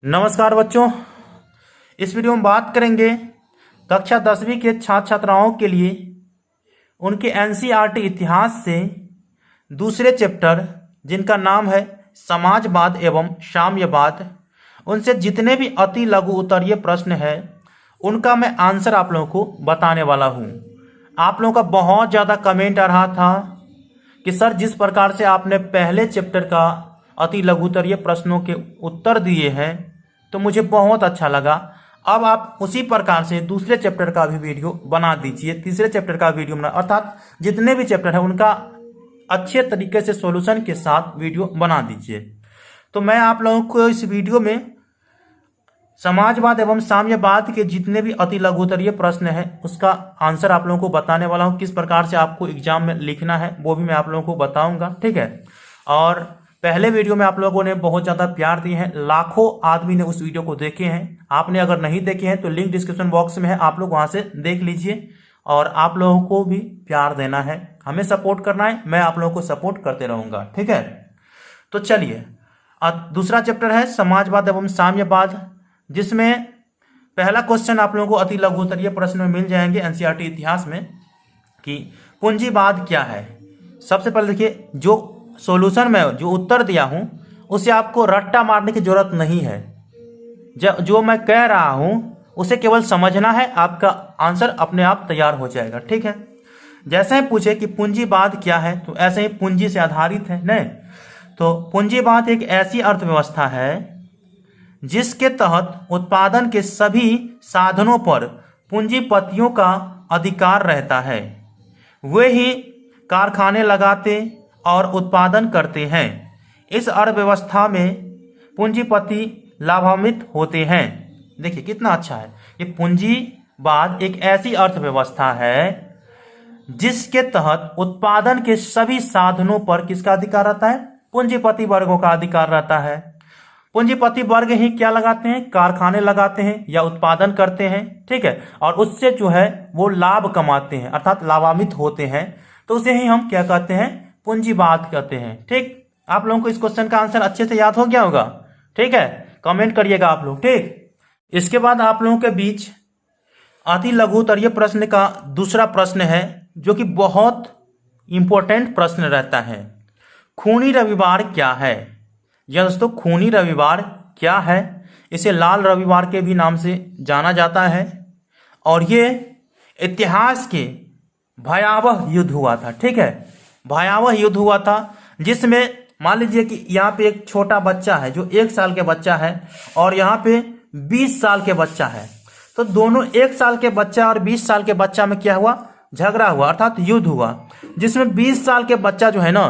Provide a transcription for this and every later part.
नमस्कार बच्चों, इस वीडियो में बात करेंगे कक्षा 10वीं के छात्र छात्राओं के लिए उनके एनसीईआरटी इतिहास से दूसरे चैप्टर जिनका नाम है समाजवाद एवं साम्यवाद, उनसे जितने भी अति लघु उत्तरीय प्रश्न है उनका मैं आंसर आप लोगों को बताने वाला हूँ। आप लोगों का बहुत ज़्यादा कमेंट आ रहा था कि सर जिस प्रकार से आपने पहले चैप्टर का अति लघुतरीय प्रश्नों के उत्तर दिए हैं तो मुझे बहुत अच्छा लगा। अब आप उसी प्रकार से दूसरे चैप्टर का भी वीडियो बना दीजिए, तीसरे चैप्टर का वीडियो बना, अर्थात जितने भी चैप्टर है उनका अच्छे तरीके से सॉल्यूशन के साथ वीडियो बना दीजिए। तो मैं आप लोगों को इस वीडियो में समाजवाद एवं साम्यवाद के जितने भी अति लघुतरीय प्रश्न है उसका आंसर आप लोगों को बताने वाला हूँ। किस प्रकार से आपको एग्जाम में लिखना है वो भी मैं आप लोगों को बताऊंगा, ठीक है। और पहले वीडियो में आप लोगों ने बहुत ज़्यादा प्यार दिए हैं, लाखों आदमी ने उस वीडियो को देखे हैं। आपने अगर नहीं देखे हैं तो लिंक डिस्क्रिप्शन बॉक्स में है, आप लोग वहाँ से देख लीजिए। और आप लोगों को भी प्यार देना है, हमें सपोर्ट करना है, मैं आप लोगों को सपोर्ट करते रहूँगा, ठीक है। तो चलिए, दूसरा चैप्टर है समाजवाद एवं साम्यवाद, जिसमें पहला क्वेश्चन आप लोगों को अति लघुतरीय प्रश्न में मिल जाएंगे एनसीईआरटी इतिहास में कि पूंजीवाद क्या है। सबसे पहले देखिए, जो सॉल्यूशन में जो उत्तर दिया हूं उसे आपको रट्टा मारने की जरूरत नहीं है। जो मैं कह रहा हूं उसे केवल समझना है, आपका आंसर अपने आप तैयार हो जाएगा, ठीक है। जैसे ही पूछे कि पूंजीवाद क्या है तो ऐसे ही पूंजी से आधारित है नहीं। तो पूंजीवाद एक ऐसी अर्थव्यवस्था है जिसके तहत उत्पादन के सभी साधनों पर पूंजीपतियों का अधिकार रहता है। वे ही कारखाने लगाते और उत्पादन करते हैं। इस अर्थव्यवस्था में पूंजीपति लाभान्वित होते हैं। देखिए कितना अच्छा है। ये पूंजीवाद एक ऐसी अर्थव्यवस्था है जिसके तहत उत्पादन के सभी साधनों पर किसका अधिकार रहता है? पूंजीपति वर्गों का अधिकार रहता है। पूंजीपति वर्ग ही क्या लगाते हैं? कारखाने लगाते हैं या उत्पादन करते हैं, ठीक है। और उससे जो है वो लाभ कमाते हैं, अर्थात लाभान्वित होते हैं। तो उसे ही हम क्या कहते हैं? पूंजीवाद कहते हैं, ठीक। आप लोगों को इस क्वेश्चन का आंसर अच्छे से याद हो गया होगा, ठीक है। कमेंट करिएगा आप लोग, ठीक। इसके बाद आप लोगों के बीच अति लघुतरीय प्रश्न का दूसरा प्रश्न है जो कि बहुत इंपॉर्टेंट प्रश्न रहता है। खूनी रविवार क्या है? यह दोस्तों, खूनी रविवार क्या है? इसे लाल रविवार के भी नाम से जाना जाता है। और ये इतिहास के भयावह युद्ध हुआ था, ठीक है। भयावह युद्ध हुआ था जिसमें मान लीजिए कि यहाँ पे एक छोटा बच्चा है जो 1 साल के बच्चा है और यहाँ पे 20 साल के बच्चा है। तो दोनों 1 साल के बच्चा और 20 साल के बच्चा में क्या हुआ? झगड़ा हुआ, अर्थात युद्ध हुआ, जिसमें 20 साल के बच्चा जो है ना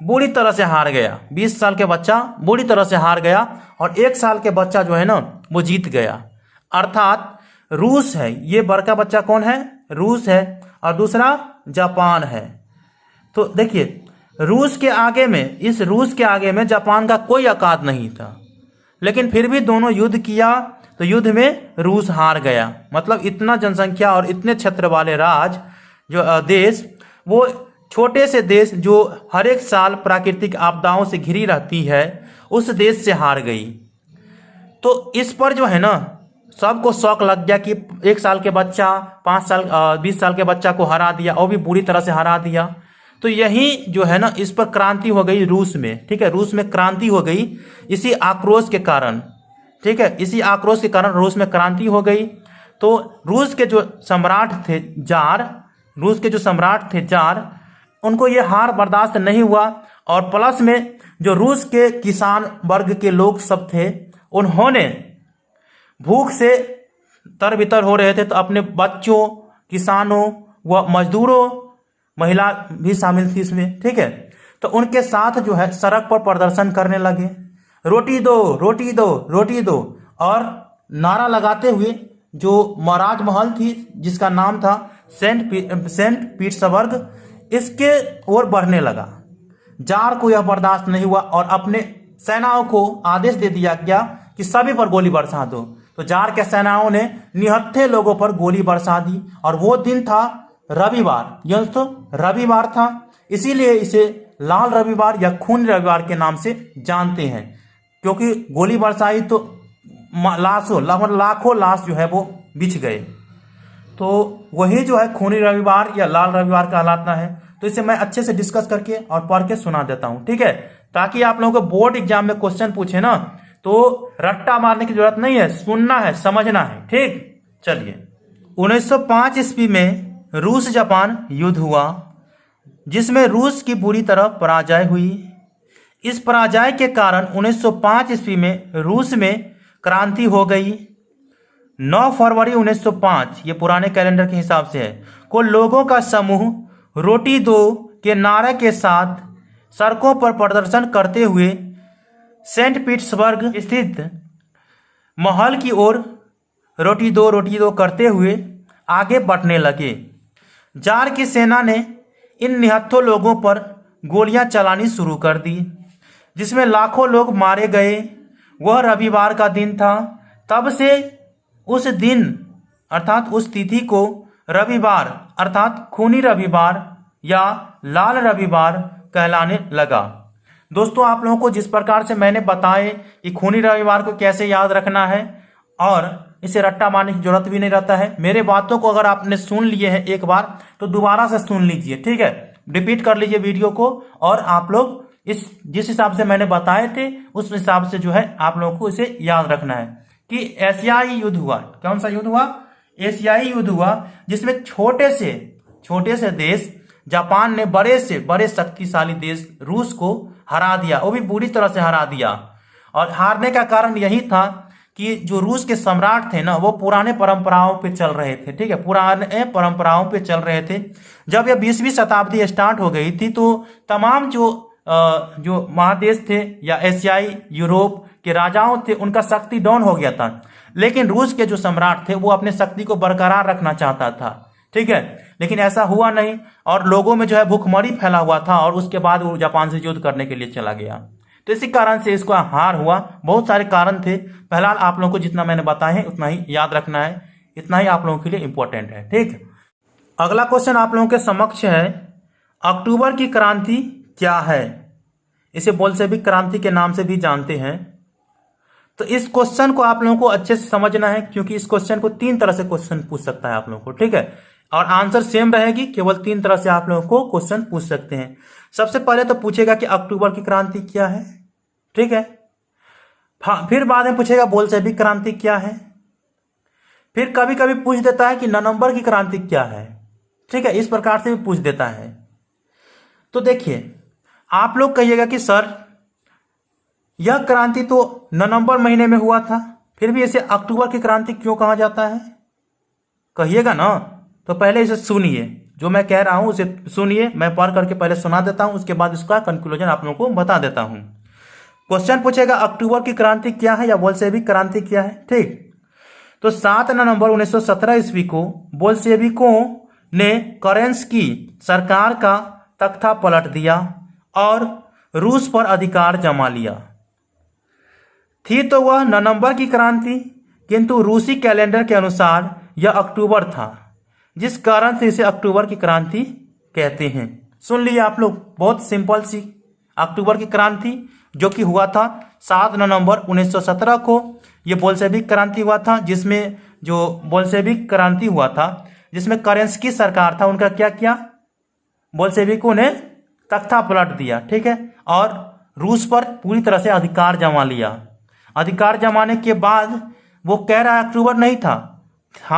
बुरी तरह से हार गया। 20 साल के बच्चा बुरी तरह से हार गया और 1 साल के बच्चा जो है ना वो जीत गया। अर्थात रूस है, ये बड़का बच्चा कौन है? रूस है और दूसरा जापान है। तो देखिए, रूस के आगे में जापान का कोई औकात नहीं था, लेकिन फिर भी दोनों युद्ध किया तो युद्ध में रूस हार गया। मतलब इतना जनसंख्या और इतने क्षेत्र वाले देश, वो छोटे से देश जो हर एक साल प्राकृतिक आपदाओं से घिरी रहती है उस देश से हार गई। तो इस पर जो है ना सबको शौक लग गया कि 1 साल के बच्चा 20 साल के बच्चा को हरा दिया और भी बुरी तरह से हरा दिया। तो यही जो है ना इस पर क्रांति हो गई रूस में, ठीक है। रूस में क्रांति हो गई इसी आक्रोश के कारण, ठीक है। इसी आक्रोश के कारण रूस में क्रांति हो गई। तो रूस के जो सम्राट थे जार, उनको ये हार बर्दाश्त नहीं हुआ। और प्लस में जो रूस के किसान वर्ग के लोग सब थे उन्होंने भूख से तरबितर हो रहे थे, तो अपने बच्चों, किसानों व मजदूरों, महिला भी शामिल थी इसमें, ठीक है। तो उनके साथ जो है सड़क पर प्रदर्शन करने लगे, रोटी दो रोटी दो रोटी दो, और नारा लगाते हुए जो राजमहल थी जिसका नाम था सेंट पीटर्सबर्ग, इसके ओर बढ़ने लगा। जार को यह बर्दाश्त नहीं हुआ और अपने सेनाओं को आदेश दे दिया गया कि सभी पर गोली बरसा दो। तो जार के सेनाओं ने निहत्थे लोगों पर गोली बरसा दी। और वो दिन था रविवार, यह तो रविवार था, इसीलिए इसे लाल रविवार या खून रविवार के नाम से जानते हैं, क्योंकि गोली बरसाई तो लाखों लाश जो है वो बिछ गए। तो वही जो है खूनी रविवार या लाल रविवार कहलाता है। तो इसे मैं अच्छे से डिस्कस करके और पढ़ के सुना देता हूं, ठीक है, ताकि आप लोगों को बोर्ड एग्जाम में क्वेश्चन पूछे ना तो रट्टा मारने की जरूरत नहीं है, सुनना है, समझना है, ठीक। चलिए, 1905 ईस्वी में रूस जापान युद्ध हुआ, जिसमें रूस की बुरी तरह पराजय हुई। इस पराजय के कारण 1905 ईस्वी में रूस में क्रांति हो गई। 9 फरवरी 1905, ये पुराने कैलेंडर के हिसाब से है, को लोगों का समूह रोटी दो के नारे के साथ सड़कों पर प्रदर्शन करते हुए सेंट पीटर्सबर्ग स्थित महल की ओर रोटी दो करते हुए आगे बढ़ने लगे। जार की सेना ने इन निहत्थों लोगों पर गोलियां चलानी शुरू कर दी, जिसमें लाखों लोग मारे गए। वह रविवार का दिन था। तब से उस दिन अर्थात उस तिथि को रविवार अर्थात खूनी रविवार या लाल रविवार कहलाने लगा। दोस्तों, आप लोगों को जिस प्रकार से मैंने बताए कि खूनी रविवार को कैसे याद रखना है और इसे रट्टा मारने की जरूरत भी नहीं रहता है। मेरे बातों को अगर आपने सुन लिए हैं एक बार तो दोबारा से सुन लीजिए, ठीक है, रिपीट कर लीजिए वीडियो को, और आप लोग जिस हिसाब से मैंने बताए थे उस हिसाब से जो है आप लोगों को इसे याद रखना है कि एशियाई युद्ध हुआ। कौन सा युद्ध हुआ? एशियाई युद्ध हुआ, जिसमें छोटे से देश जापान ने बड़े से बड़े शक्तिशाली देश रूस को हरा दिया, वो भी बुरी तरह से हरा दिया। और हारने का कारण यही था कि जो रूस के सम्राट थे ना, वो पुराने परंपराओं पे चल रहे थे, ठीक है, पुराने परंपराओं पे चल रहे थे। जब यह 20वीं शताब्दी स्टार्ट हो गई थी तो तमाम जो महादेश थे या एशियाई यूरोप के राजाओं थे, उनका शक्ति डाउन हो गया था। लेकिन रूस के जो सम्राट थे वो अपने शक्ति को बरकरार रखना चाहता था, ठीक है, लेकिन ऐसा हुआ नहीं और लोगों में जो है भूखमरी फैला हुआ था और उसके बाद वो जापान से युद्ध करने के लिए चला गया। तो इसी कारण से इसको हार हुआ। बहुत सारे कारण थे, फिलहाल आप लोगों को जितना मैंने बताया है उतना ही याद रखना है, इतना ही आप लोगों के लिए इंपॉर्टेंट है, ठीक। अगला क्वेश्चन आप लोगों के समक्ष है, अक्टूबर की क्रांति क्या है? इसे बोल्शेविक क्रांति के नाम से भी जानते हैं। तो इस क्वेश्चन को आप लोगों को अच्छे से समझना है, क्योंकि इस क्वेश्चन को 3 तरह से क्वेश्चन पूछ सकता है आप लोगों को, ठीक है, और आंसर सेम रहेगी, केवल 3 तरह से आप लोगों को क्वेश्चन पूछ सकते हैं। सबसे पहले तो पूछेगा कि अक्टूबर की क्रांति क्या है, ठीक है, फिर बाद में पूछेगा बोल्शेविक क्रांति क्या है, फिर कभी कभी पूछ देता है कि नवंबर की क्रांति क्या है, ठीक है, इस प्रकार से भी पूछ देता है। तो देखिए, आप लोग कहिएगा कि सर यह क्रांति तो नवंबर महीने में हुआ था, फिर भी इसे अक्टूबर की क्रांति क्यों कहा जाता है, कहिएगा ना। तो पहले इसे सुनिए, जो मैं कह रहा हूं उसे सुनिए, मैं पढ़ करके पहले सुना देता हूं, उसके बाद इसका कंक्लूजन आप लोगों को बता देता हूं। क्वेश्चन पूछेगा अक्टूबर की क्रांति क्या है या बोल्शेविक क्रांति क्या है, ठीक। तो 7 नवंबर 1917 ईस्वी को बोल्शेविकों ने केरेंस्की सरकार का तख्ता पलट दिया और रूस पर अधिकार जमा लिया। थी तो वह नवंबर की क्रांति, किंतु रूसी कैलेंडर के अनुसार यह अक्टूबर था, जिस कारण से इसे अक्टूबर की क्रांति कहते हैं। सुन लिए आप लोग, बहुत सिंपल सी अक्टूबर की क्रांति जो कि हुआ था 7 नवंबर 1917 को, यह बोल्शेविक क्रांति हुआ था, जिसमें जो बोल्शेविक क्रांति हुआ था जिसमें केरेंस्की सरकार था, उनका क्या किया, बोल्शेविकों ने तख्ता पलट दिया, ठीक है, और रूस पर पूरी तरह से अधिकार जमा लिया। अधिकार जमाने के बाद वो कह रहा है अक्टूबर नहीं था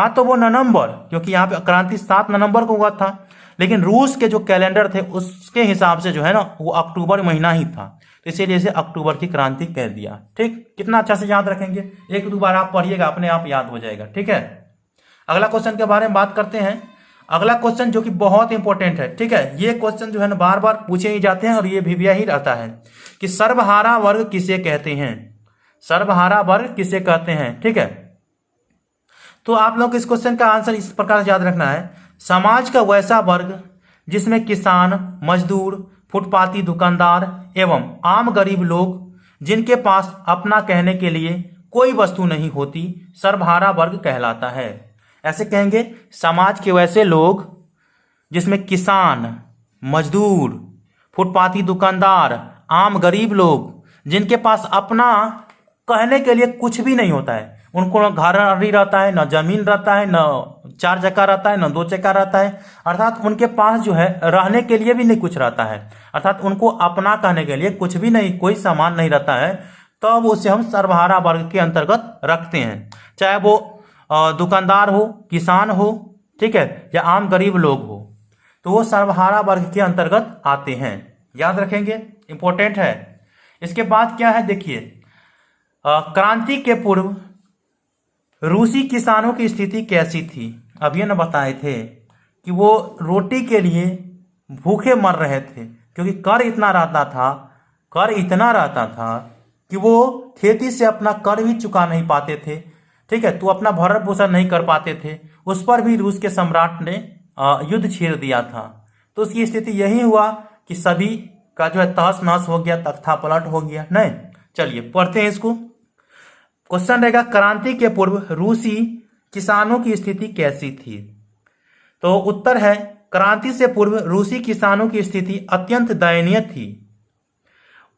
तो वो नवंबर, क्योंकि यहाँ पे क्रांति 7 नवंबर को हुआ था, लेकिन रूस के जो कैलेंडर थे उसके हिसाब से जो है ना वो अक्टूबर महीना ही था, तो इसीलिए इसे अक्टूबर की क्रांति कह दिया, ठीक। कितना अच्छा से याद रखेंगे, 1-2 बार आप पढ़िएगा, अपने आप याद हो जाएगा, ठीक है। अगला क्वेश्चन के बारे में बात करते हैं। अगला क्वेश्चन जो कि बहुत इंपॉर्टेंट है, ठीक है, ये क्वेश्चन जो है ना बार बार पूछे ही जाते हैं और ये भी यही रहता है कि सर्वहारा वर्ग किसे कहते हैं, सर्वहारा वर्ग किसे कहते हैं, ठीक है। तो आप लोग इस क्वेश्चन का आंसर इस प्रकार से याद रखना है, समाज का वैसा वर्ग जिसमें किसान, मजदूर, फुटपाती दुकानदार एवं आम गरीब लोग जिनके पास अपना कहने के लिए कोई वस्तु नहीं होती, सर्वहारा वर्ग कहलाता है। ऐसे कहेंगे, समाज के वैसे लोग जिसमें किसान, मजदूर, फुटपाती दुकानदार, आम गरीब लोग जिनके पास अपना कहने के लिए कुछ भी नहीं होता है। उनको न घर नहीं रहता है, न जमीन रहता है, न 4 चक्का रहता है, न 2 चक्का रहता है। अर्थात उनके पास जो है रहने के लिए भी नहीं कुछ रहता है, अर्थात उनको अपना कहने के लिए कुछ भी नहीं, कोई सामान नहीं रहता है। तब उसे हम सर्वहारा वर्ग के अंतर्गत रखते हैं, चाहे वो दुकानदार हो, किसान हो, ठीक है, या आम गरीब लोग हो, तो वो सर्वहारा वर्ग के अंतर्गत आते हैं। याद रखेंगे, इंपॉर्टेंट है। इसके बाद क्या है देखिए, क्रांति के पूर्व रूसी किसानों की स्थिति कैसी थी। अब ये न बताए थे कि वो रोटी के लिए भूखे मर रहे थे, क्योंकि कर इतना रहता था कि वो खेती से अपना कर भी चुका नहीं पाते थे, ठीक है, तो अपना भरण पोषण नहीं कर पाते थे। उस पर भी रूस के सम्राट ने युद्ध छेड़ दिया था। तो उसकी स्थिति यही हुआ कि सभी का जो है तहस नहस हो गया, तख्ता पलट हो गया। नहीं, चलिए पढ़ते हैं इसको। क्वेश्चन रहेगा, क्रांति के पूर्व रूसी किसानों की स्थिति कैसी थी। तो उत्तर है, क्रांति से पूर्व रूसी किसानों की स्थिति अत्यंत दयनीय थी।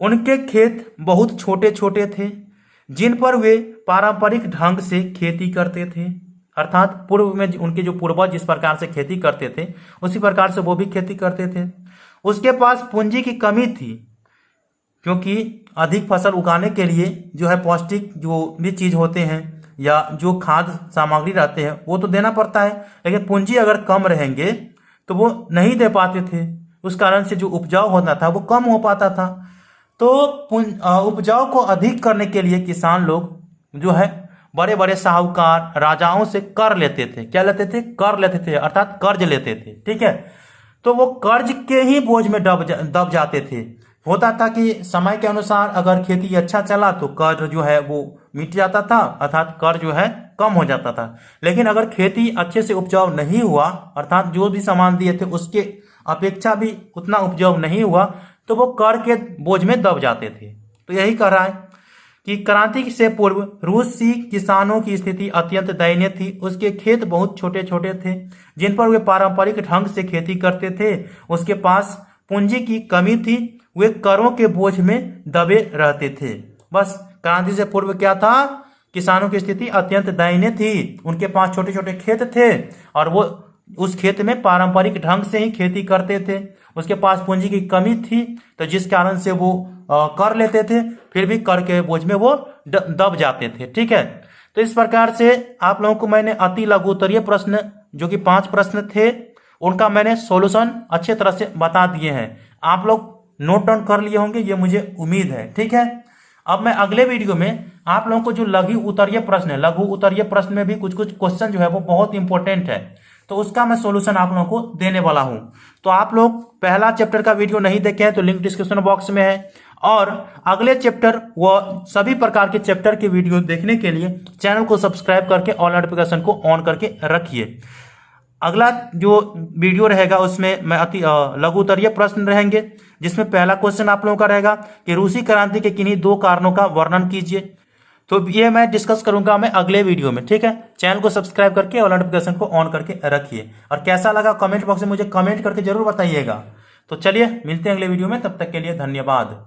उनके खेत बहुत छोटे छोटे थे, जिन पर वे पारंपरिक ढंग से खेती करते थे। अर्थात पूर्व में उनके जो पूर्वज जिस प्रकार से खेती करते थे, उसी प्रकार से वो भी खेती करते थे। उसके पास पूंजी की कमी थी, क्योंकि अधिक फसल उगाने के लिए जो है पौष्टिक जो भी चीज होते हैं या जो खाद्य सामग्री रहते हैं वो तो देना पड़ता है, लेकिन पूंजी अगर कम रहेंगे तो वो नहीं दे पाते थे। उस कारण से जो उपजाऊ होता था वो कम हो पाता था। तो उपजाऊ को अधिक करने के लिए किसान लोग जो है बड़े बड़े साहूकार राजाओं से कर लेते थे। क्या लेते थे? कर लेते थे, अर्थात कर्ज लेते थे, ठीक है। तो वो कर्ज के ही बोझ में दब जाते थे। होता था कि समय के अनुसार अगर खेती अच्छा चला तो कर्ज जो है वो मिट जाता था, अर्थात कर्ज जो है कम हो जाता था। लेकिन अगर खेती अच्छे से उपजाऊ नहीं हुआ, अर्थात जो भी सामान दिए थे उसके अपेक्षा भी उतना उपजाऊ नहीं हुआ, तो वो कर के बोझ में दब जाते थे। तो यही कह रहा है कि क्रांति से पूर्व रूसी किसानों की स्थिति अत्यंत दयनीय थी। उसके खेत बहुत छोटे छोटे थे, जिन पर वे पारंपरिक ढंग से खेती करते थे। उसके पास पूंजी की कमी थी, वे करों के बोझ में दबे रहते थे। बस, क्रांति से पूर्व क्या था? किसानों की स्थिति अत्यंत दयनीय थी। उनके पास छोटे छोटे खेत थे और वो उस खेत में पारंपरिक ढंग से ही खेती करते थे। उसके पास पूंजी की कमी थी, तो जिस कारण से वो कर लेते थे, फिर भी कर के बोझ में वो दब जाते थे, ठीक है। तो इस प्रकार से आप लोगों को मैंने अति लघु उत्तरीय प्रश्न जो कि 5 प्रश्न थे, उनका मैंने सॉल्यूशन अच्छे तरह से बता दिए हैं। आप लोग नोट डाउन कर लिए होंगे, ये मुझे उम्मीद है, ठीक है। अब मैं अगले वीडियो में आप लोगों को जो लघु उत्तरीय प्रश्न में भी कुछ कुछ क्वेश्चन जो है वो बहुत इंपॉर्टेंट है, तो उसका मैं सॉल्यूशन आप लोगों को देने वाला हूं। तो आप लोग पहला चैप्टर का वीडियो नहीं देखे हैं तो लिंक डिस्क्रिप्शन बॉक्स में है, और अगले चैप्टर व सभी प्रकार के चैप्टर के वीडियो देखने के लिए चैनल को सब्सक्राइब करके ऑल नोटिफिकेशन को ऑन करके रखिए। अगला जो वीडियो रहेगा उसमें मैं लघु उत्तरीय प्रश्न रहेंगे, जिसमें पहला क्वेश्चन आप लोगों का रहेगा कि रूसी क्रांति के किन्हीं 2 कारणों का वर्णन कीजिए। तो ये मैं डिस्कस करूंगा मैं अगले वीडियो में, ठीक है। चैनल को सब्सक्राइब करके और नोटिफिकेशन को ऑन करके रखिए, और कैसा लगा कमेंट बॉक्स में मुझे कमेंट करके जरूर बताइएगा। तो चलिए मिलते हैं अगले वीडियो में, तब तक के लिए धन्यवाद।